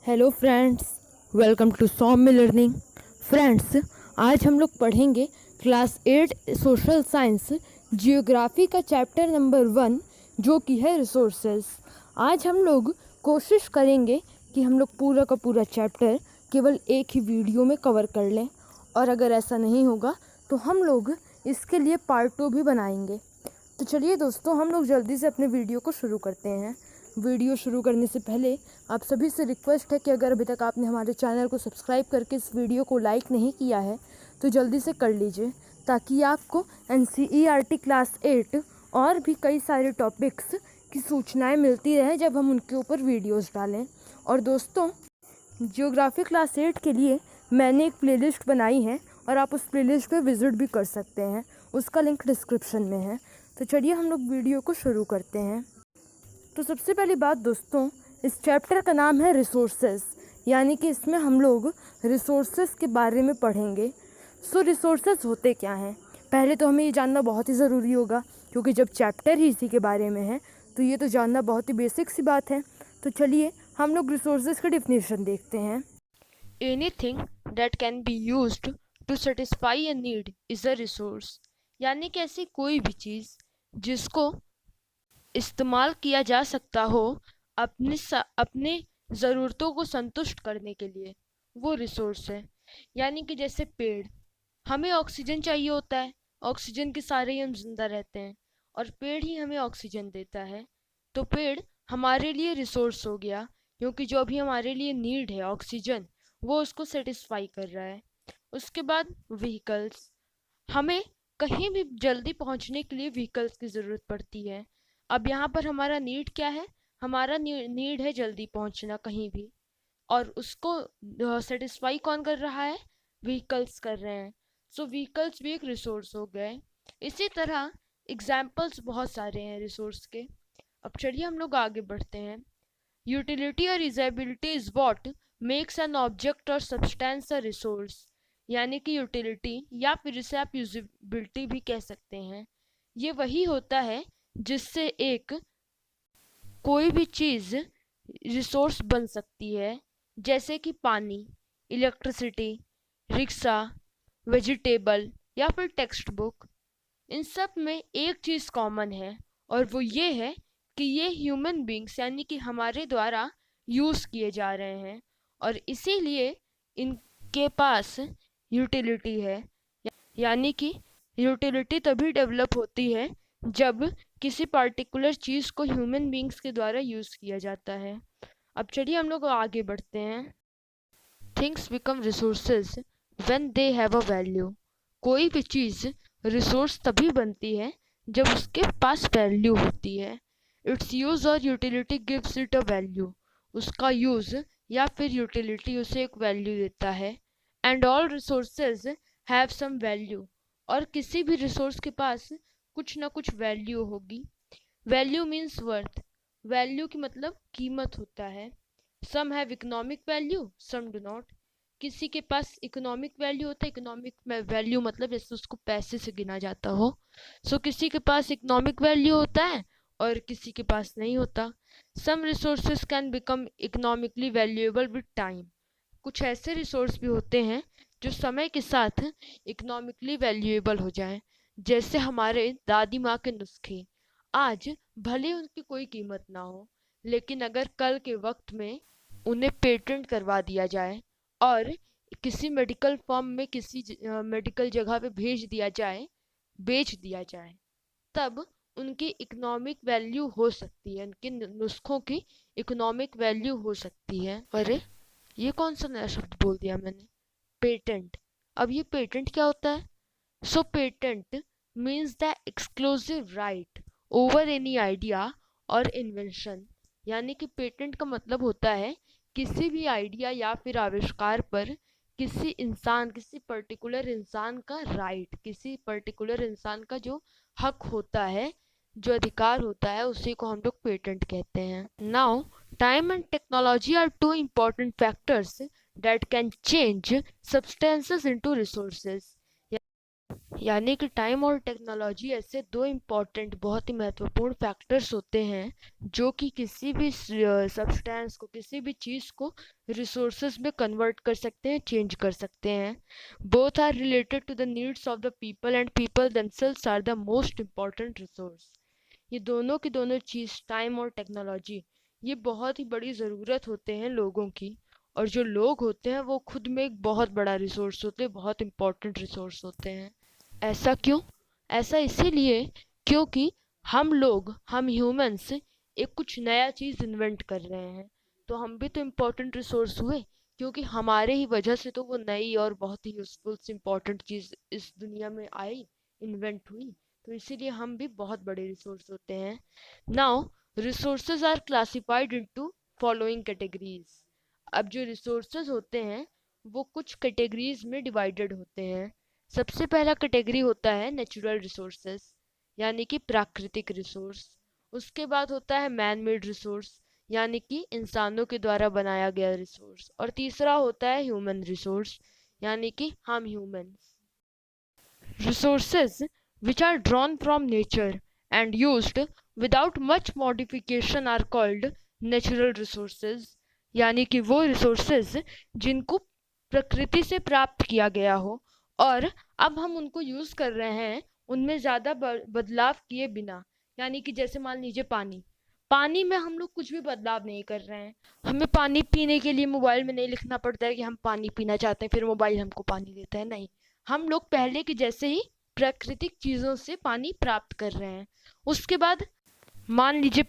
Hello friends, welcome to Saumya learning. Friends, आज हम लोग पढ़ेंगे क्लास 8 सोशल साइंस जियोग्राफी का चैप्टर नंबर 1 जो कि है रिसोर्सेज। आज हम लोग कोशिश करेंगे कि हम लोग पूरा का पूरा चैप्टर केवल एक ही वीडियो में कवर कर लें, और अगर ऐसा नहीं होगा तो हम लोग इसके लिए पार्ट 2 भी बनाएंगे। तो चलिए दोस्तों, हम लोग जल्दी से अपने वीडियो को शुरू करते हैं। वीडियो शुरू करने से पहले आप सभी से रिक्वेस्ट है कि अगर अभी तक आपने हमारे चैनल को सब्सक्राइब करके इस वीडियो को लाइक नहीं किया है तो जल्दी से कर लीजिए, ताकि आपको NCERT क्लास 8 और भी कई सारे टॉपिक्स की सूचनाएं मिलती रहे जब हम उनके ऊपर वीडियोस डालें। और दोस्तों, जियोग्राफी क्लास 8 के लिए मैंने एक प्लेलिस्ट बनाई है और आप उस प्लेलिस्ट पे विज़िट भी कर सकते हैं, उसका लिंक डिस्क्रिप्शन में है। तो चलिए हम लोग वीडियो को शुरू करते हैं। तो सबसे पहली बात दोस्तों, इस चैप्टर का नाम है रिसोर्सेज, यानी कि इसमें हम लोग रिसोर्सेज के बारे में पढ़ेंगे। सो रिसोर्सेज होते क्या हैं, पहले तो हमें ये जानना बहुत ही ज़रूरी होगा, क्योंकि जब चैप्टर ही इसी के बारे में है तो ये तो जानना बहुत ही बेसिक सी बात है। तो चलिए हम लोग रिसोर्सेज की डिफिनेशन देखते हैं। Anything that can be used to satisfy a need is a resource, यानी कि ऐसी कोई भी चीज़ जिसको इस्तेमाल किया जा सकता हो अपने ज़रूरतों को संतुष्ट करने के लिए, वो रिसोर्स है। यानी कि जैसे पेड़, हमें ऑक्सीजन चाहिए होता है, ऑक्सीजन के सहारे ही हम जिंदा रहते हैं और पेड़ ही हमें ऑक्सीजन देता है। तो पेड़ हमारे लिए रिसोर्स हो गया, क्योंकि जो अभी हमारे लिए नीड है ऑक्सीजन, वो उसको सेटिस्फाई कर रहा है। उसके बाद व्हीकल्स, हमें कहीं भी जल्दी पहुंचने के लिए व्हीकल्स की ज़रूरत पड़ती है। अब यहाँ पर हमारा नीड क्या है? हमारा नीड है जल्दी पहुंचना कहीं भी, और उसको सेटिस्फाई कौन कर रहा है? व्हीकल्स कर रहे हैं। सो व्हीकल्स भी एक रिसोर्स हो गए। इसी तरह एग्जाम्पल्स बहुत सारे हैं रिसोर्स के। अब चलिए हम लोग आगे बढ़ते हैं। यूटिलिटी और usability is what makes an object और सब्सटेंस अ रिसोर्स, यानी कि यूटिलिटी या फिर इसे आप यूजेबिलिटी भी कह सकते हैं। ये वही होता है जिससे एक कोई भी चीज़ रिसोर्स बन सकती है, जैसे कि पानी, इलेक्ट्रिसिटी, रिक्शा, वेजिटेबल या फिर टेक्स्ट बुक। इन सब में एक चीज़ कॉमन है, और वो ये है कि ये ह्यूमन बींग्स यानी कि हमारे द्वारा यूज़ किए जा रहे हैं, और इसीलिए इनके पास यूटिलिटी है। यानी कि यूटिलिटी तभी डेवलप होती है जब किसी पर्टिकुलर चीज़ को ह्यूमन बींग्स के द्वारा यूज़ किया जाता है। अब चलिए हम लोग आगे बढ़ते हैं। Things become resources when they have a value, कोई भी चीज़ रिसोर्स तभी बनती है जब उसके पास वैल्यू होती है। इट्स यूज़ और utility gives it a value, उसका यूज़ या फिर यूटिलिटी उसे एक वैल्यू देता है। And all resources have some value, और किसी भी रिसोर्स के पास कुछ ना कुछ वैल्यू होगी। वैल्यू मीन्स वर्थ, वैल्यू की मतलब कीमत होता है। Some have economic value, some do not. किसी के पास इकोनॉमिक वैल्यू होता है, इकोनॉमिक वैल्यू मतलब जैसे उसको पैसे से गिना जाता हो। सो किसी के पास इकोनॉमिक वैल्यू होता है और किसी के पास नहीं होता। Some resources can become economically valuable with time, कुछ ऐसे रिसोर्स भी होते हैं जो समय के साथ इकोनॉमिकली वैल्यूएबल हो जाएं, जैसे हमारे दादी माँ के नुस्खे। आज भले उनकी कोई कीमत ना हो, लेकिन अगर कल के वक्त में उन्हें पेटेंट करवा दिया जाए और किसी मेडिकल फॉर्म में किसी मेडिकल जगह पे भेज दिया जाए, बेच दिया जाए, तब उनकी इकोनॉमिक वैल्यू हो सकती है, उनके नुस्खों की इकोनॉमिक वैल्यू हो सकती है। अरे, ये कौन सा नया शब्द बोल दिया मैंने? पेटेंट। अब ये पेटेंट क्या होता है? So patent means the exclusive right over any idea और इन्वेंशन, यानी कि पेटेंट का मतलब होता है किसी भी आइडिया या फिर आविष्कार पर किसी पर्टिकुलर इंसान का राइट, किसी पर्टिकुलर इंसान का जो हक होता है, जो अधिकार होता है, उसी को हम लोग पेटेंट कहते हैं। Now time and technology are two important factors that can change substances into resources, यानी कि टाइम और टेक्नोलॉजी ऐसे दो इम्पॉर्टेंट बहुत ही महत्वपूर्ण फैक्टर्स होते हैं जो कि किसी भी सब्सटेंस को, किसी भी चीज़ को रिसोर्सेज में कन्वर्ट कर सकते हैं, चेंज कर सकते हैं। Both are related to the needs of the people and people themselves are the most important resource. ये दोनों की दोनों चीज़, टाइम और टेक्नोलॉजी, ये बहुत ही बड़ी ज़रूरत होते हैं लोगों की। और जो लोग होते हैं वो खुद में एक बहुत बड़ा रिसोर्स होते हैं, बहुत इम्पॉर्टेंट रिसोर्स होते हैं। ऐसा क्यों? ऐसा इसीलिए क्योंकि हम ह्यूमंस एक कुछ नया चीज़ इन्वेंट कर रहे हैं, तो हम भी तो इम्पोर्टेंट रिसोर्स हुए, क्योंकि हमारे ही वजह से तो वो नई और बहुत ही यूजफुल इम्पोर्टेंट चीज़ इस दुनिया में आई, इन्वेंट हुई। तो इसीलिए हम भी बहुत बड़े रिसोर्स होते हैं। Now resources are classified into following categories. अब जो रिसोर्सेज होते हैं वो कुछ कैटेगरीज में डिवाइडेड होते हैं। सबसे पहला कैटेगरी होता है नेचुरल रिसोर्सेज, यानी कि प्राकृतिक रिसोर्स। उसके बाद होता है मैन मेड रिसोर्स, यानी कि इंसानों के द्वारा बनाया गया रिसोर्स। और तीसरा होता है ह्यूमन रिसोर्स, यानी कि हम humans. Resources which are drawn from nature and used without much modification are called natural resources। यानी कि वो resources जिनको प्रकृति से प्राप्त किया गया हो और अब हम उनको यूज कर रहे हैं उनमें ज़्यादा बदलाव किए बिना। यानी कि जैसे मान लीजिए पानी में हम लोग कुछ भी बदलाव नहीं कर रहे हैं। हमें पानी पीने के लिए मोबाइल में नहीं लिखना पड़ता है कि हम पानी पीना चाहते हैं, फिर मोबाइल हमको पानी देता है। नहीं, हम लोग पहले के जैसे ही प्राकृतिक चीज़ों से पानी प्राप्त कर रहे हैं। उसके बाद मान लीजिए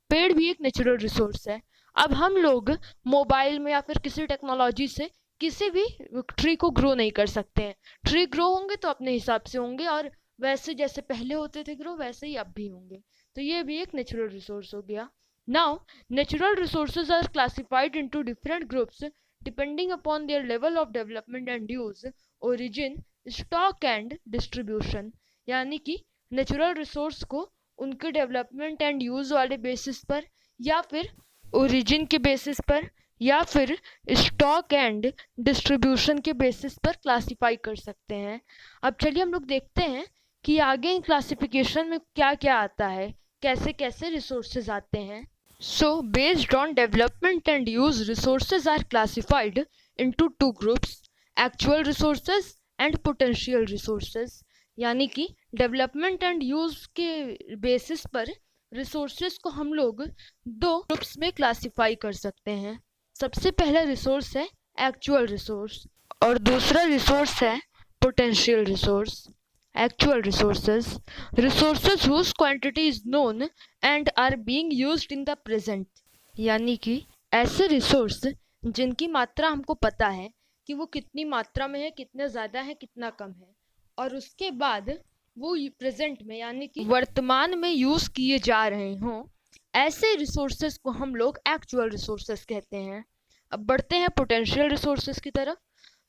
पेड़ भी एक नेचुरल रिसोर्स है। अब हम लोग मोबाइल में या फिर किसी टेक्नोलॉजी से किसी भी ट्री को ग्रो नहीं कर सकते हैं। ट्री ग्रो होंगे तो अपने हिसाब से होंगे और वैसे जैसे पहले होते थे ग्रो वैसे ही अब भी होंगे। तो ये भी एक नेचुरल रिसोर्स हो गया। Now natural resources are classified into different groups depending upon their level of development and use, origin, stock and distribution. यानी कि नेचुरल रिसोर्स को उनके डेवलपमेंट एंड यूज वाले बेसिस पर, या फिर ओरिजिन के बेसिस पर, या फिर स्टॉक एंड डिस्ट्रीब्यूशन के बेसिस पर क्लासिफाई कर सकते हैं। अब चलिए हम लोग देखते हैं कि आगे इन क्लासिफिकेशन में क्या क्या आता है, कैसे कैसे रिसोर्सेज आते हैं। So based on development and use resources are classified into two groups, actual resources and potential resources. यानी कि डेवलपमेंट एंड यूज के बेसिस पर रिसोर्सेज को हम लोग दो ग्रुप्स में क्लासिफाई कर सकते हैं। सबसे पहला रिसोर्स है एक्चुअल रिसोर्स और दूसरा रिसोर्स है potential resource. Actual resources, resources whose quantity is known and are being used in the present। यानी कि ऐसे रिसोर्स जिनकी मात्रा हमको पता है कि वो कितनी मात्रा में है, कितना ज़्यादा है, कितना कम है, और उसके बाद वो प्रेजेंट में यानी कि वर्तमान में यूज़ किए जा रहे हों, ऐसे रिसोर्सेज को हम लोग एक्चुअल रिसोर्सेज कहते हैं। अब बढ़ते हैं पोटेंशियल रिसोर्सेज की तरफ।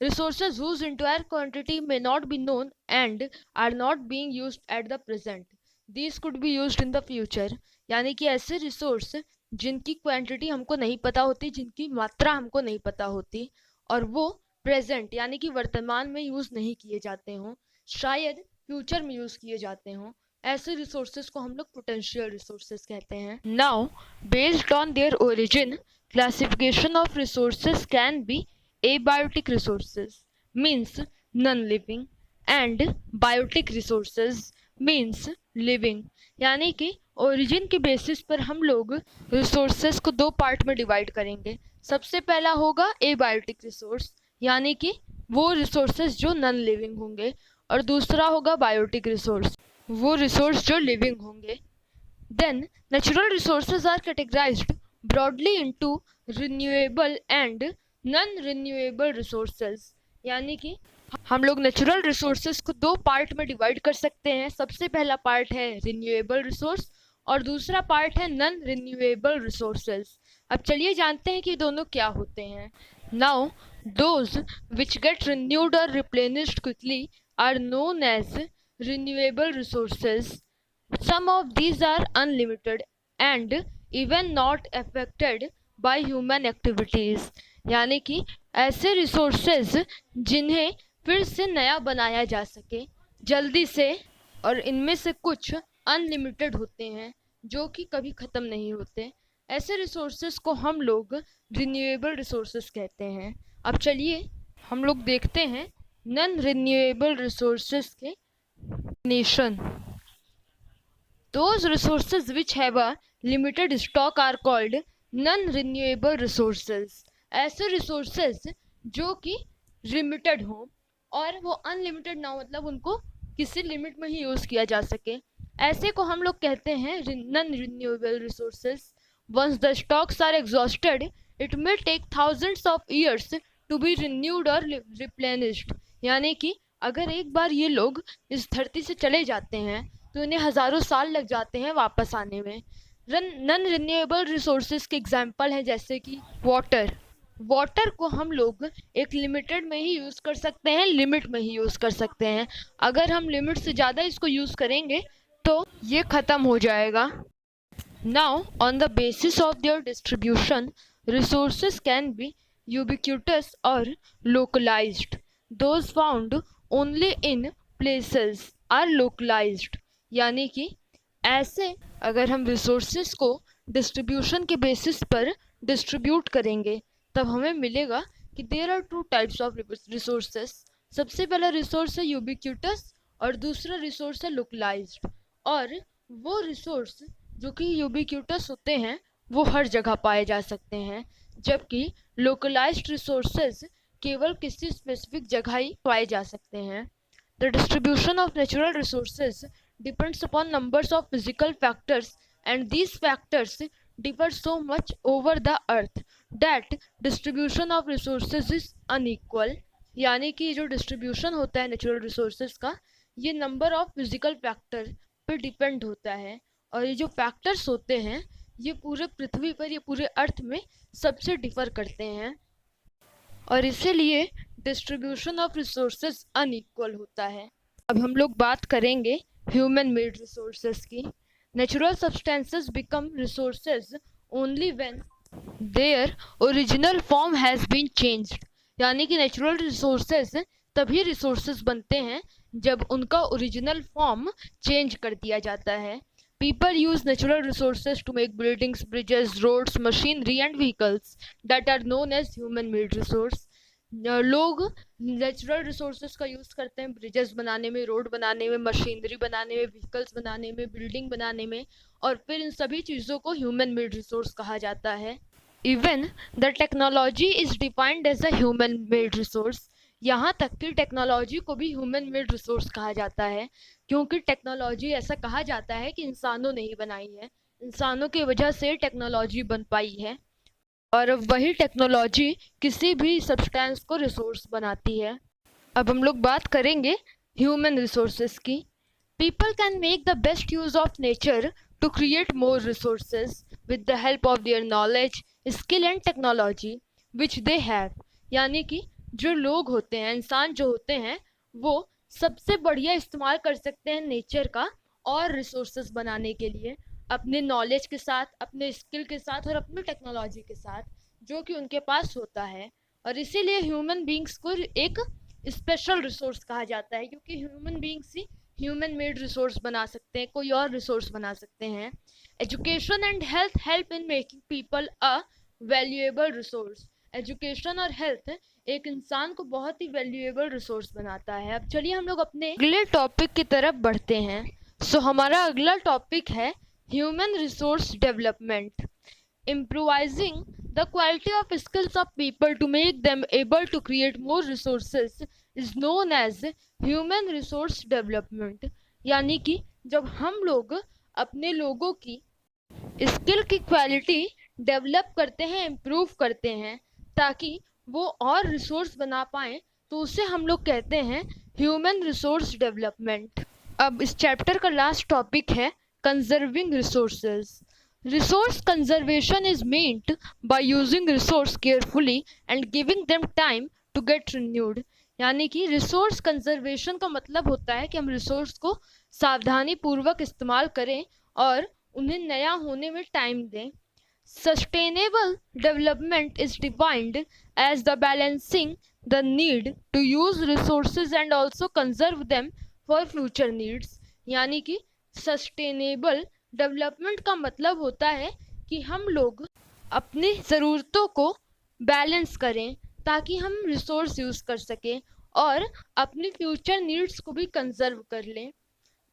Resources whose entire quantity may not be known and are not being used at the present, these could be used in the future। यानी कि ऐसे रिसोर्स जिनकी क्वांटिटी हमको नहीं पता होती, जिनकी मात्रा हमको नहीं पता होती, और वो प्रेजेंट यानी कि वर्तमान में यूज़ नहीं किए जाते हों, शायद फ्यूचर में यूज़ किए जाते हों, ऐसे रिसोर्सेज को हम लोग पोटेंशियल रिसोर्सेज कहते हैं। Now based on their origin, classification of resources can B abiotic resources means non-living and biotic resources means living। यानी कि ओरिजिन के बेसिस पर हम लोग रिसोर्सेज को दो पार्ट में डिवाइड करेंगे। सबसे पहला होगा एबायोटिक रिसोर्स, यानी कि वो रिसोर्सेज जो नॉन लिविंग होंगे, और दूसरा होगा बायोटिक रिसोर्स, वो रिसोर्स जो लिविंग होंगे। Then natural resources are categorised broadly into renewable and non renewable resources. यानी कि हम लोग नेचुरल रिसोर्सेज को दो पार्ट में डिवाइड कर सकते हैं। सबसे पहला पार्ट है रिन्यूएबल रिसोर्स और दूसरा पार्ट है नॉन रिन्यूएबल रिसोर्सेज। अब चलिए जानते हैं कि दोनों क्या होते हैं। Now those which get renewed और replenished quickly are known as renewable resources. Some of these are unlimited and even not affected by human activities. यानी कि ऐसे रिसोर्सेज जिन्हें फिर से नया बनाया जा सके, जल्दी से, और इनमें से कुछ अनलिमिटेड होते हैं जो कि कभी ख़त्म नहीं होते। ऐसे रिसोर्सेज को हम लोग रिन्यूएबल रिसोर्सेज कहते हैं। अब चलिए हम लोग देखते हैं नॉन रिन्यूएबल रिसोर्सेज के definition. Those resources which have a limited stock are called non-renewable resources. ऐसे resources जो कि लिमिटेड हों और वो अनलिमिटेड ना हो, मतलब उनको किसी लिमिट में ही यूज़ किया जा सके, ऐसे को हम लोग कहते हैं non renewable resources. Once the stocks are exhausted it may take thousands of years to be renewed और रिप्लेनिश्ड। यानी कि अगर एक बार ये लोग इस धरती से चले जाते हैं तो इन्हें हज़ारों साल लग जाते हैं वापस आने में। नॉन रिन्यूएबल रिसोर्सेज के एग्जांपल हैं जैसे कि वाटर को हम लोग एक लिमिटेड में ही यूज़ कर सकते हैं, लिमिट में ही यूज़ कर सकते हैं। अगर हम लिमिट से ज़्यादा इसको यूज़ करेंगे तो ये ख़त्म हो जाएगा। Now on the basis of their distribution resources can be ubiquitous or localised. Those found only in places are localised. यानी कि ऐसे अगर हम रिसोर्सेज को डिस्ट्रीब्यूशन के बेसिस पर डिस्ट्रीब्यूट करेंगे तब हमें मिलेगा कि there are two types of resources. सबसे पहला रिसोर्स है यूबिक्यूटस और दूसरा रिसोर्स है लोकलाइज्ड। और वो रिसोर्स जो कि यूबिक्यूटस होते हैं वो हर जगह पाए जा सकते हैं, जबकि लोकलाइज्ड रिसोर्सेज केवल किसी स्पेसिफिक जगह ही पाए जा सकते हैं। The distribution of natural resources depends upon numbers of physical factors, and these factors differ so much over the earth that distribution of resources is unequal. यानी कि जो डिस्ट्रीब्यूशन होता है नेचुरल रिसोर्सेज का, ये नंबर ऑफ फिजिकल फैक्टर पर depend होता है, और ये जो फैक्टर्स होते हैं ये पूरे पृथ्वी पर, ये पूरे अर्थ में सबसे डिफर करते हैं, और इसीलिए डिस्ट्रीब्यूशन ऑफ रिसोर्सेज अनइक्वल होता है। अब हम लोग बात करेंगे ह्यूमन मेड रिसोर्सेज की। Natural substances become resources only when their original form has been changed. यानी कि नेचुरल रिसोर्सेज तभी रिसोर्सेज बनते हैं जब उनका ओरिजिनल फॉर्म चेंज कर दिया जाता है। People use natural resources to make buildings, bridges, roads, machinery and vehicles that are known as human-made resource. लोग नेचुरल रिसोर्सेज का यूज़ करते हैं ब्रिजेस बनाने में, रोड बनाने में, मशीनरी बनाने में, व्हीकल्स बनाने में, बिल्डिंग बनाने में, और फिर इन सभी चीज़ों को ह्यूमन मेड रिसोर्स कहा जाता है। Even the technology is defined as a human made resource. यहाँ तक कि टेक्नोलॉजी को भी ह्यूमन मेड रिसोर्स कहा जाता है, क्योंकि टेक्नोलॉजी ऐसा कहा जाता है कि इंसानों ने ही बनाई है, इंसानों की वजह से टेक्नोलॉजी बन पाई है, और वही टेक्नोलॉजी किसी भी सब्सटेंस को रिसोर्स बनाती है। अब हम लोग बात करेंगे ह्यूमन रिसोर्सेज की। People can make the best use of nature to create more resources with the help of their knowledge, skill and technology which they have. यानी कि जो लोग होते हैं, इंसान जो होते हैं, वो सबसे बढ़िया इस्तेमाल कर सकते हैं नेचर का और रिसोर्सेज बनाने के लिए, अपने नॉलेज के साथ, अपने स्किल के साथ और अपनी टेक्नोलॉजी के साथ जो कि उनके पास होता है। और इसीलिए ह्यूमन बींग्स को एक स्पेशल रिसोर्स कहा जाता है, क्योंकि human beings he human made resource बना सकते हैं, कोई और रिसोर्स बना सकते हैं। Education and health help in making people a valuable resource. Education और हेल्थ एक इंसान को बहुत ही वैल्यूएबल रिसोर्स बनाता है। अब चलिए हम लोग अपने अगले टॉपिक की तरफ बढ़ते हैं। हमारा अगला टॉपिक है human resource development. Improvising the quality of skills of people to make them able to create more resources is known as human resource development. यानी कि जब हम लोग अपने लोगों की स्किल की क्वालिटी डेवलप करते हैं, इम्प्रूव करते हैं, ताकि वो और रिसोर्स बना पाएँ, तो उसे हम लोग कहते हैं ह्यूमन रिसोर्स डेवलपमेंट। अब इस चैप्टर का लास्ट टॉपिक है conserving resources. Resource conservation is meant by using resource carefully and giving them time to get renewed। यानी कि रिसोर्स कंजर्वेशन का मतलब होता है कि हम रिसोर्स को सावधानी पूर्वक इस्तेमाल करें और उन्हें नया होने में टाइम दें। Sustainable development is defined as the balancing the need to use resources and also conserve them for future needs, यानी कि सस्टेनेबल डेवलपमेंट का मतलब होता है कि हम लोग अपनी ज़रूरतों को बैलेंस करें ताकि हम रिसोर्स यूज़ कर सकें और अपनी फ्यूचर नीड्स को भी कंजर्व कर लें।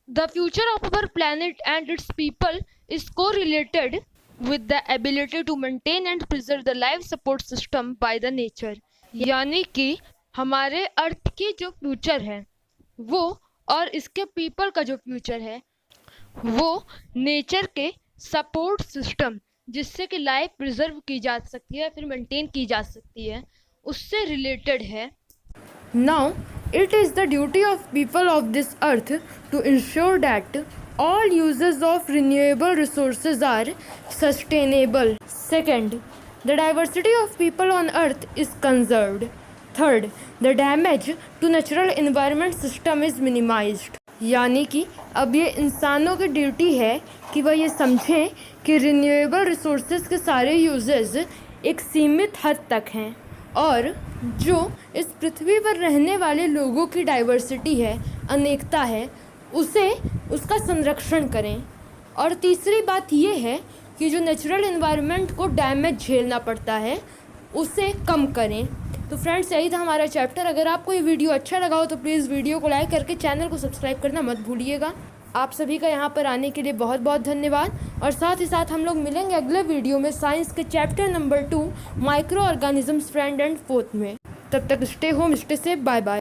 The future of our planet and its people is correlated with the ability to maintain and preserve the life support system by the nature। यानी कि हमारे अर्थ की जो फ्यूचर है वो और इसके पीपल का जो फ्यूचर है वो नेचर के सपोर्ट सिस्टम, जिससे कि लाइफ प्रिजर्व की जा सकती है फिर मेंटेन की जा सकती है, उससे रिलेटेड है। Now, it is the duty of people of this earth to ensure that all uses of renewable resources are sustainable. Second, the diversity of people on earth is conserved. Third, the damage to natural environment system is minimized. यानी कि अब ये इंसानों की duty है कि वह ये समझें कि रिन्यूएबल रिसोर्सेज के सारे यूजेस एक सीमित हद तक हैं और जो इस पृथ्वी पर रहने वाले लोगों की डाइवर्सिटी है, अनेकता है, उसका संरक्षण करें। और तीसरी बात ये है कि जो नेचुरल एनवायरनमेंट को डैमेज झेलना पड़ता है उसे कम करें। तो फ्रेंड्स, यही था हमारा चैप्टर। अगर आपको ये वीडियो अच्छा लगा हो तो प्लीज़ वीडियो को लाइक करके चैनल को सब्सक्राइब करना मत भूलिएगा। आप सभी का यहाँ पर आने के लिए बहुत बहुत धन्यवाद और साथ ही साथ हम लोग मिलेंगे अगले वीडियो में साइंस के chapter number 2 microorganisms friend and फोर्थ में। तब तक stay home, stay safe, bye bye.